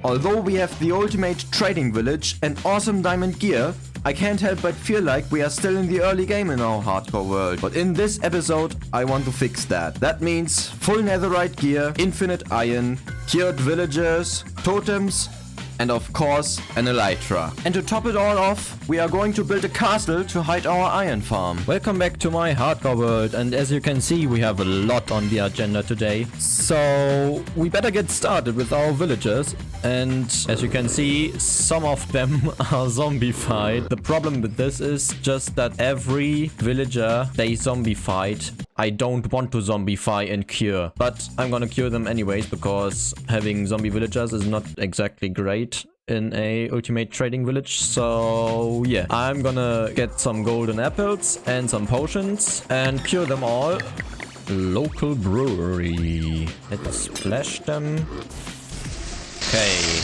Although we have the ultimate trading village and awesome diamond gear, I can't help but feel like we are still in the early game in our hardcore world. But in this episode, I want to fix that. That means full netherite gear, infinite iron, cured villagers, totems, and of course, an elytra. And to top it all off, we are going to build a castle to hide our iron farm. Welcome back to my hardcore world, and as you can see, we have a lot on the agenda today. So we better get started with our villagers. And as you can see, some of them are zombified. The problem with this is just that every villager they zombified, I don't want to zombify and cure, but I'm gonna cure them anyways because having zombie villagers is not exactly great in a ultimate trading village. So yeah, I'm gonna get some golden apples and some potions and cure them all. Local brewery. Let's splash them. Okay.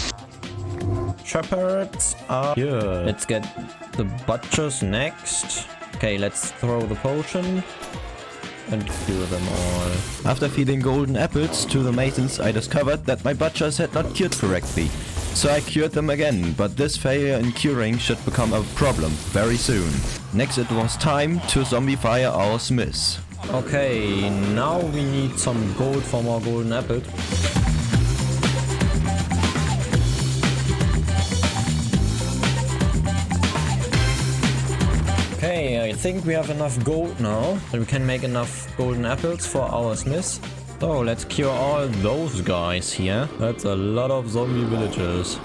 Shepherds are here. Let's get the butchers next. Okay, let's throw the potion and cure them all. After feeding golden apples to the masons, I discovered that my butchers had not cured correctly. So I cured them again, but this failure in curing should become a problem very soon. Next it was time to zombify our smiths. Okay, now we need some gold for more golden apples. Okay, I think we have enough gold now, that we can make enough golden apples for our smiths. So let's cure all those guys here. That's a lot of zombie villagers.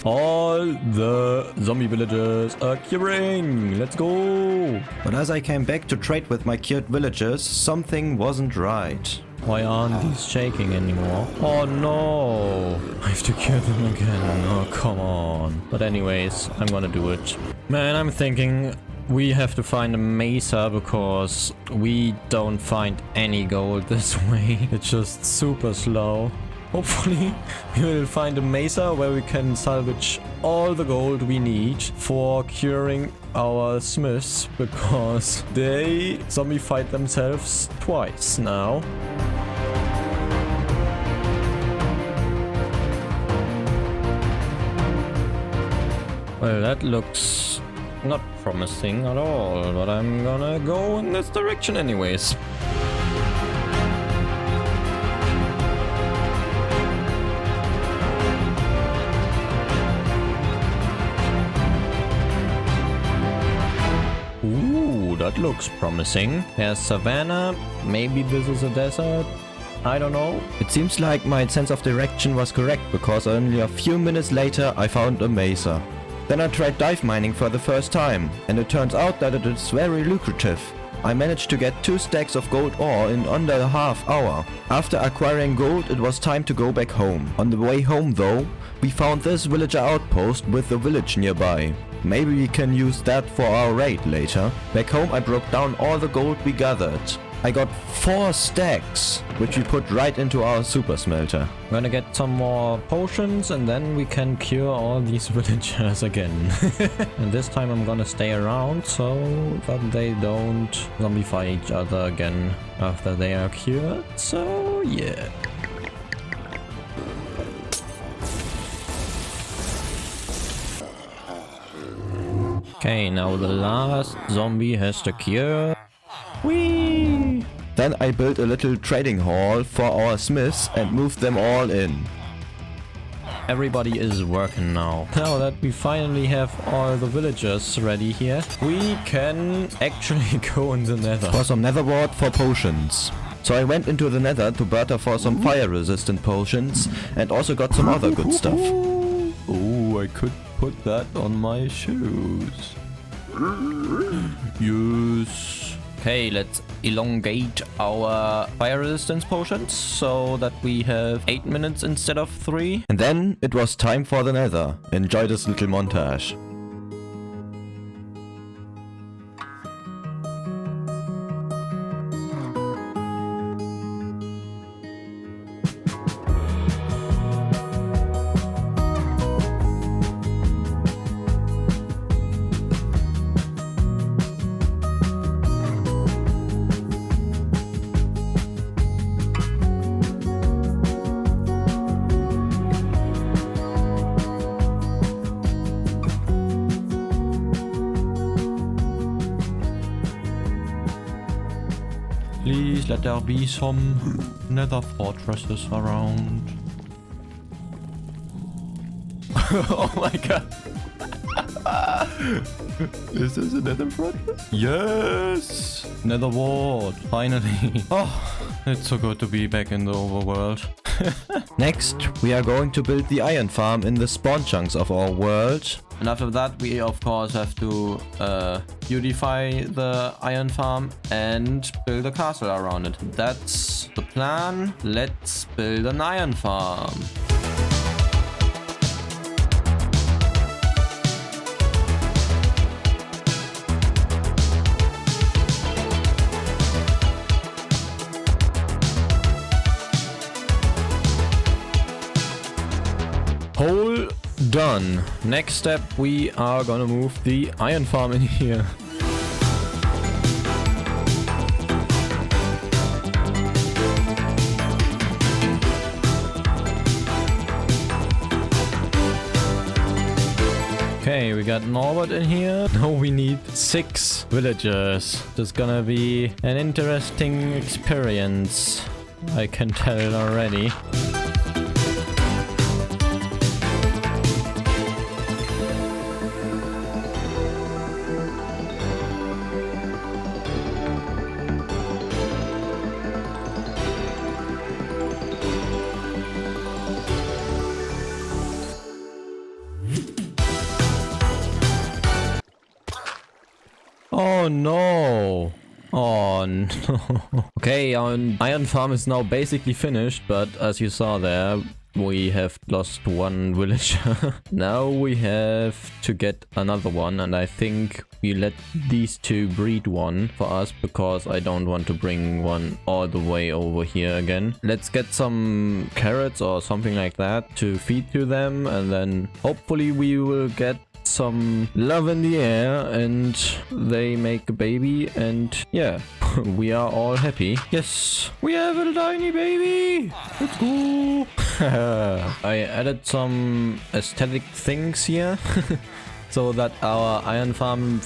All the zombie villagers are curing. Let's go. But as I came back to trade with my cured villagers, something wasn't right. Why aren't these shaking anymore? Oh no! I have to cure them again. Oh, come on. But anyways, I'm gonna do it. Man, I'm thinking we have to find a mesa because we don't find any gold this way. It's just super slow. Hopefully we will find a mesa where we can salvage all the gold we need for curing our smiths because they zombified themselves twice now. Well, that looks not promising at all, but I'm gonna go in this direction anyways. Ooh, that looks promising. There's savanna, maybe this is a desert. I don't know. It seems like my sense of direction was correct because only a few minutes later I found a mesa. Then I tried dive mining for the first time, and it turns out that it is very lucrative. I managed to get 2 stacks of gold ore in under a half hour. After acquiring gold, it was time to go back home. On the way home though, we found this villager outpost with a village nearby. Maybe we can use that for our raid later. Back home I broke down all the gold we gathered. I got 4 stacks, which we put right into our super smelter. I'm gonna get some more potions and then we can cure all these villagers again. And this time I'm gonna stay around so that they don't zombify each other again after they are cured. So yeah. Okay, now the last zombie has to cure. Whee! Then I built a little trading hall for our smiths and moved them all in. Everybody is working now. Now that we finally have all the villagers ready here, we can actually go in the nether. For some nether wart for potions. So I went into the nether to barter for some fire resistant potions and also got some other good stuff. Oh, I could put that on my shoes. Yes. Okay, let's elongate our fire resistance potions so that we have 8 minutes instead of 3. And then it was time for the nether. Enjoy this little montage. Please let there be some nether fortresses around. Oh my god. Is this a nether fortress? Yes! Nether ward, finally. Oh, it's so good to be back in the overworld. Next, we are going to build the iron farm in the spawn chunks of our world. And after that, we of course have to beautify the iron farm and build a castle around it. That's the plan. Let's build an iron farm. Hole done. Next step, we are gonna move the iron farm in here. Okay, we got Norbert in here. Now we need 6 villagers. This is gonna be an interesting experience. I can tell it already. Oh no! Oh no. Okay, our iron farm is now basically finished, but as you saw there, we have lost 1 villager. Now we have to get another one, and I think we let these 2 breed one for us because I don't want to bring one all the way over here again. Let's get some carrots or something like that to feed to them, and then hopefully we will get some love in the air and they make a baby, and yeah, we are all happy. Yes, we have a tiny baby. Let's go. I added some aesthetic things here so that our iron farm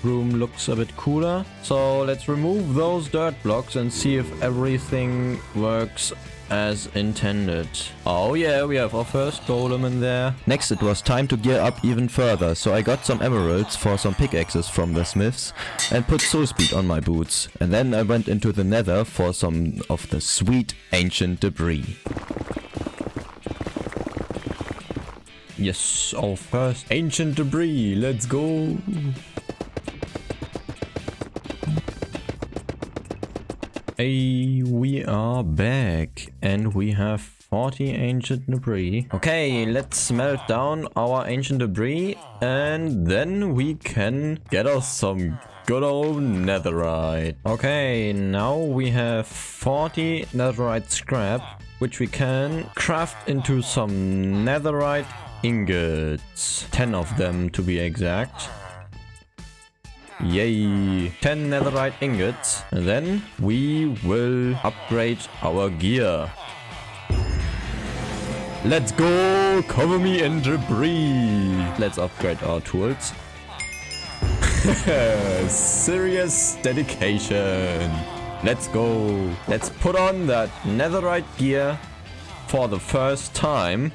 room looks a bit cooler. So let's remove those dirt blocks and see if everything works as intended. Oh yeah, we have our first golem in there. Next, it was time to gear up even further, so I got some emeralds for some pickaxes from the smiths and put soul speed on my boots. And then I went into the nether for some of the sweet ancient debris. Yes, our first ancient debris. Let's go. Hey, we are back and we have 40 ancient debris. Okay, let's melt down our ancient debris and then we can get us some good old netherite. Okay, now we have 40 netherite scrap, which we can craft into some netherite ingots. 10 of them to be exact. Yay! 10 netherite ingots. And then we will upgrade our gear. Let's go! Cover me in debris! Let's upgrade our tools. Serious dedication. Let's go. Let's put on that netherite gear for the first time.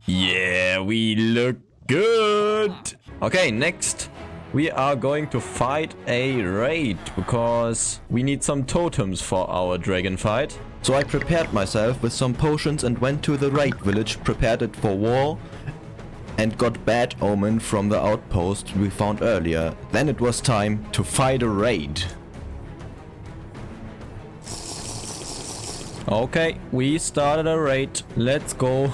Yeah, we look good. Okay, next we are going to fight a raid because we need some totems for our dragon fight. So I prepared myself with some potions and went to the raid village, prepared it for war, and got bad omen from the outpost we found earlier. Then it was time to fight a raid. Okay, we started a raid. Let's go.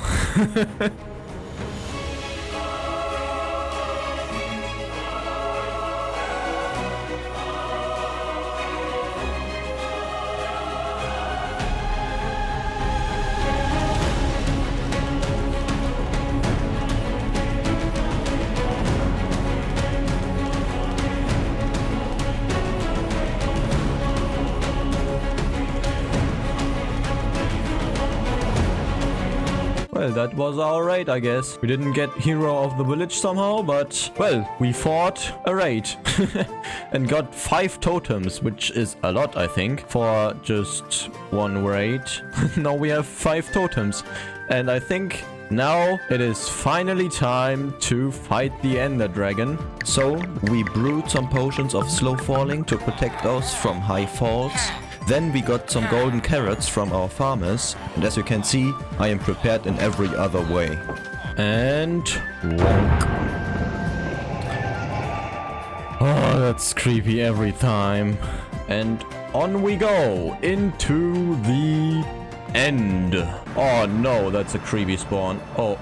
well, that was our raid, I guess. We didn't get hero of the village somehow, but, well, we fought a raid. And got 5 totems, which is a lot, I think, for just one raid. Now we have 5 totems. And I think now it is finally time to fight the Ender Dragon. So we brewed some potions of slow falling to protect us from high falls. Then we got some golden carrots from our farmers. And as you can see, I am prepared in every other way. And wonk. Oh, that's creepy every time. And on we go into the end. Oh no, that's a creepy spawn. Oh.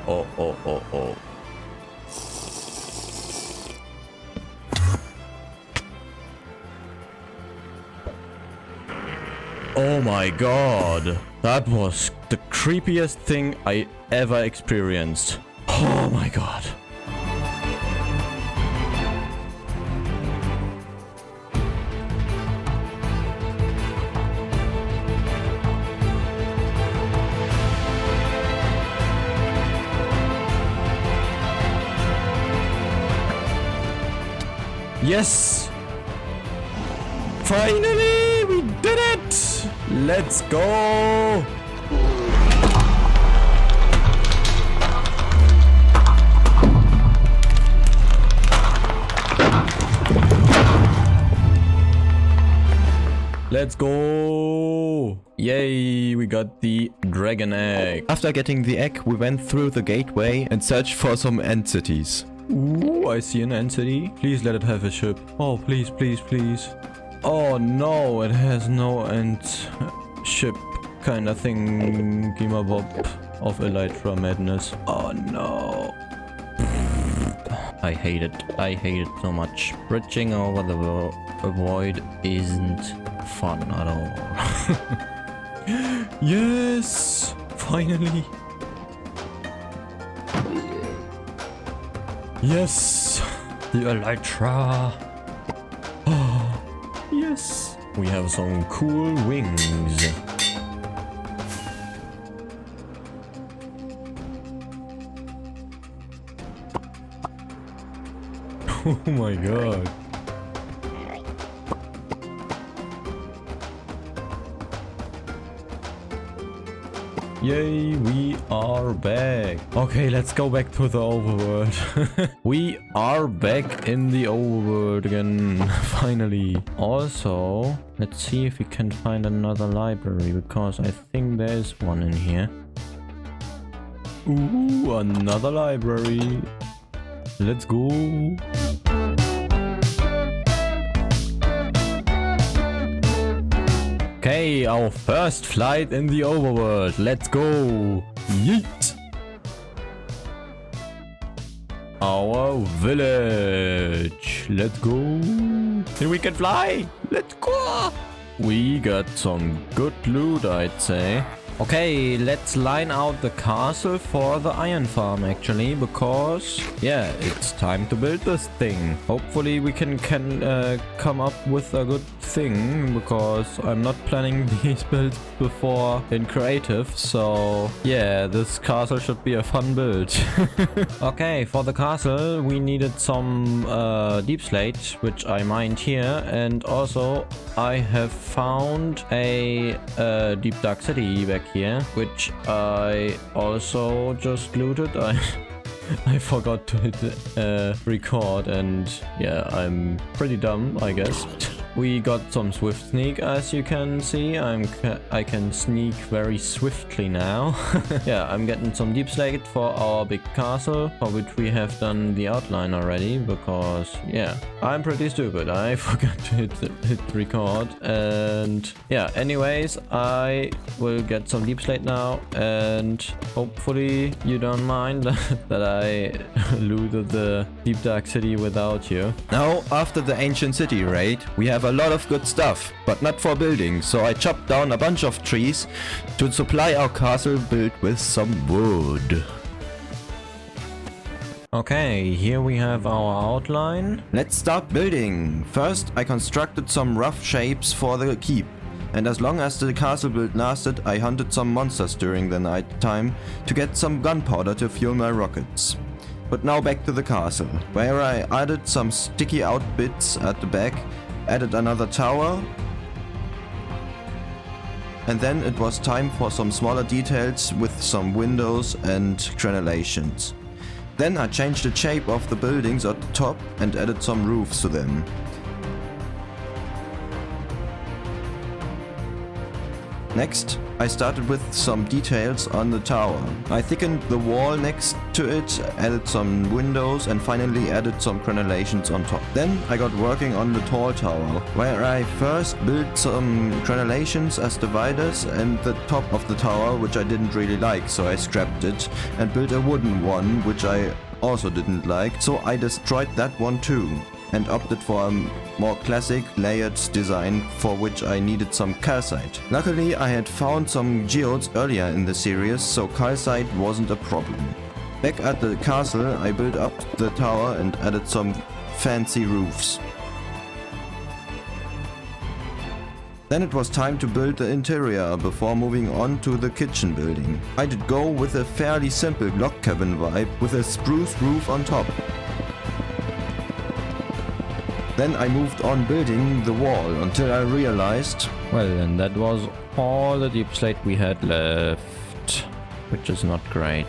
Oh my god. That was the creepiest thing I ever experienced. Oh my god. Yes! Finally! We did it! Let's go! Let's go! Yay, we got the dragon egg. After getting the egg, we went through the gateway and searched for some end cities. Ooh, I see an end city. Please let it have a ship. Oh, please, please, please. Oh no, it has no end ship kind of thing. Gimabob of Elytra madness. Oh no. I hate it. I hate it so much. Bridging over the void isn't fun at all. Yes! Finally! Yes! The Elytra! Oh, yes! We have some cool wings. Oh my god. Yay, we are back. Okay, let's go back to the overworld. We are back in the overworld again, finally. Also, let's see if we can find another library, because I think there is one in here. Ooh, another library. Let's go. Okay, our first flight in the overworld. Let's go. Yeet. Our village. Let's go. And we can fly. Let's go. We got some good loot, I'd say. Okay, let's line out the castle for the Ironfarm actually, because yeah, it's time to build this thing. Hopefully we can come up with a good thing, because I'm not planning these builds before in creative, so yeah, this castle should be a fun build. Okay, for the castle we needed some deep slate, which I mined here, and also I have found a deep dark city back here, which I also just looted. I forgot to hit record, and yeah, I'm pretty dumb, I guess. We got some swift sneak, as you can see. I can sneak very swiftly now. Yeah, I'm getting some deep slate for our big castle, for which we have done the outline already, because yeah, I'm pretty stupid. I forgot to hit record, and yeah, anyways, I will get some deep slate now, and hopefully you don't mind that I looted the deep dark city without you. Now, after the ancient city raid, we have a lot of good stuff, but not for building, so I chopped down a bunch of trees to supply our castle built with some wood. Okay, here we have our outline. Let's start building. First, I constructed some rough shapes for the keep. and as long as the castle build lasted, I hunted some monsters during the night time to get some gunpowder to fuel my rockets. But now back to the castle, where I added some sticky out bits at the back, added another tower, and then it was time for some smaller details with some windows and crenellations. Then I changed the shape of the buildings at the top and added some roofs to them. Next, I started with some details on the tower. I thickened the wall next to it, added some windows and finally added some crenellations on top. Then I got working on the tall tower, where I first built some crenellations as dividers and the top of the tower, which I didn't really like, so I scrapped it and built a wooden one, which I also didn't like, so I destroyed that one too and opted for a more classic layered design for which I needed some calcite. Luckily I had found some geodes earlier in the series, so calcite wasn't a problem. Back at the castle I built up the tower and added some fancy roofs. Then it was time to build the interior before moving on to the kitchen building. I did go with a fairly simple log cabin vibe with a spruce roof on top. Then I moved on building the wall until I realized... Well, and that was all the deep slate we had left, which is not great.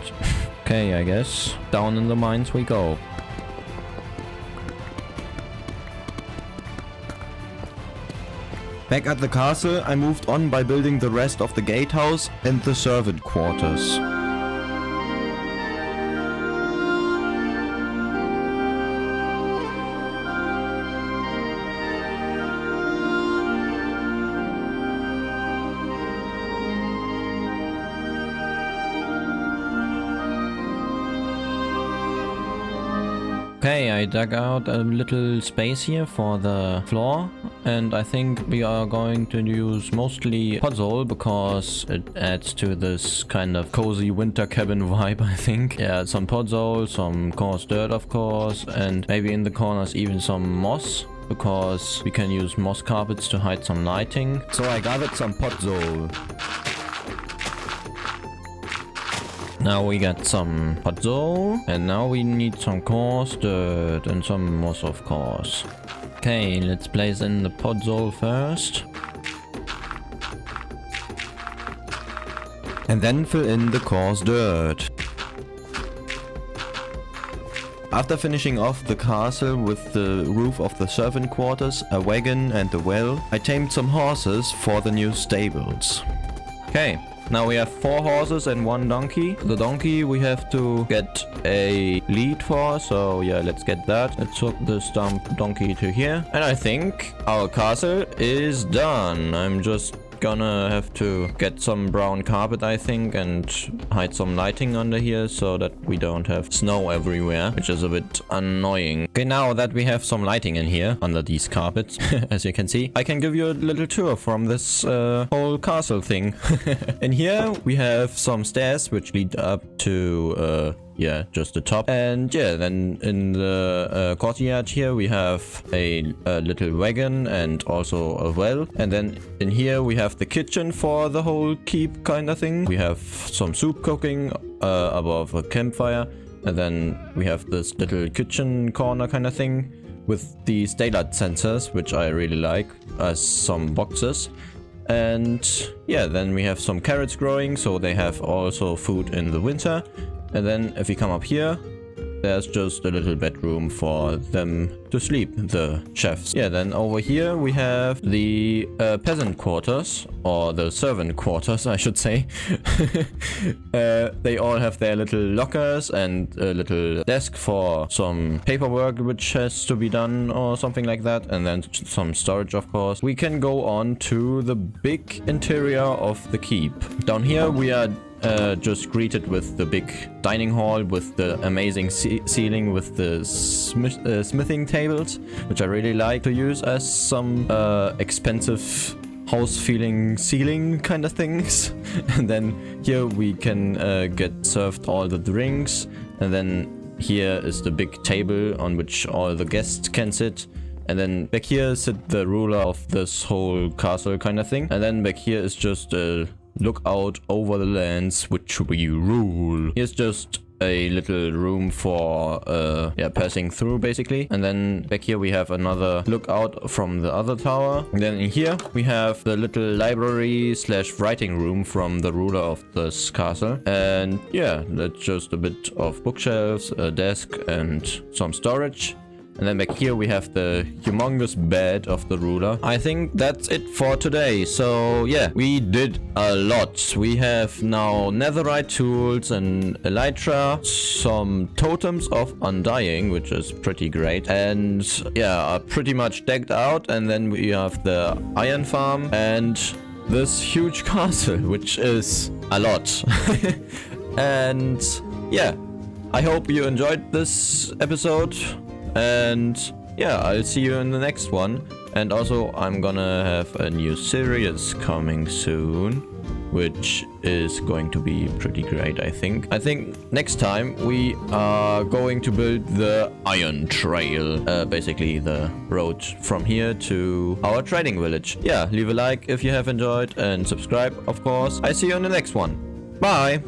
Okay, I guess down in the mines we go. Back at the castle, I moved on by building the rest of the gatehouse and the servant quarters. Okay, I dug out a little space here for the floor, and I think we are going to use mostly podzol because it adds to this kind of cozy winter cabin vibe, I think. Yeah, some podzol, some coarse dirt of course, and maybe in the corners even some moss, because we can use moss carpets to hide some lighting. So I gathered some podzol. Now we got some podzol, and now we need some coarse dirt and some moss of course. Okay, let's place in the podzol first. And then fill in the coarse dirt. After finishing off the castle with the roof of the servant quarters, a wagon and a well, I tamed some horses for the new stables. Okay. Now we have 4 horses and 1 donkey. The donkey we have to get a lead for, so yeah, let's get that. Let's hook the stump donkey to here. And I think our castle is done. I'm just gonna have to get some brown carpet, I think, and hide some lighting under here so that we don't have snow everywhere, which is a bit annoying. Okay, now that we have some lighting in here under these carpets, as you can see, I can give you a little tour from this whole castle thing. In here we have some stairs which lead up to yeah, just the top. And yeah, then in the courtyard here we have a little wagon and also a well. And then in here we have the kitchen for the whole keep kind of thing. We have some soup cooking above a campfire. And then we have this little kitchen corner kind of thing with these daylight sensors, which I really like, as some boxes. And yeah, then we have some carrots growing, so they have also food in the winter. And then if we come up here, there's just a little bedroom for them to sleep, the chefs. Yeah, then over here we have the peasant quarters, or the servant quarters, I should say. They all have their little lockers and a little desk for some paperwork which has to be done or something like that. And then some storage, of course. We can go on to the big interior of the keep. Down here we are just greeted with the big dining hall with the amazing ceiling with the smithing tables, which I really like to use as some expensive house feeling ceiling kind of things. And then here we can get served all the drinks, and then here is the big table on which all the guests can sit. And then back here sit the ruler of this whole castle kind of thing. And then back here is just a lookout over the lands which we rule. Here's just a little room for passing through basically. And then back here we have another lookout from the other tower. And then in here we have the little library slash writing room from the ruler of this castle. And yeah, that's just a bit of bookshelves, a desk and some storage. And then back here we have the humongous bed of the ruler. I think that's it for today. So yeah, we did a lot. We have now netherite tools and elytra, some totems of undying, which is pretty great. And yeah, are pretty much decked out. And then we have the iron farm and this huge castle, which is a lot. And yeah, I hope you enjoyed this episode. And yeah, I'll see you in the next one. And also I'm gonna have a new series coming soon, which is going to be pretty great, I think. I think next time we are going to build the iron trail, basically the road from here to our trading village. Yeah, leave a like if you have enjoyed and subscribe, of course. I see you in the next one. Bye!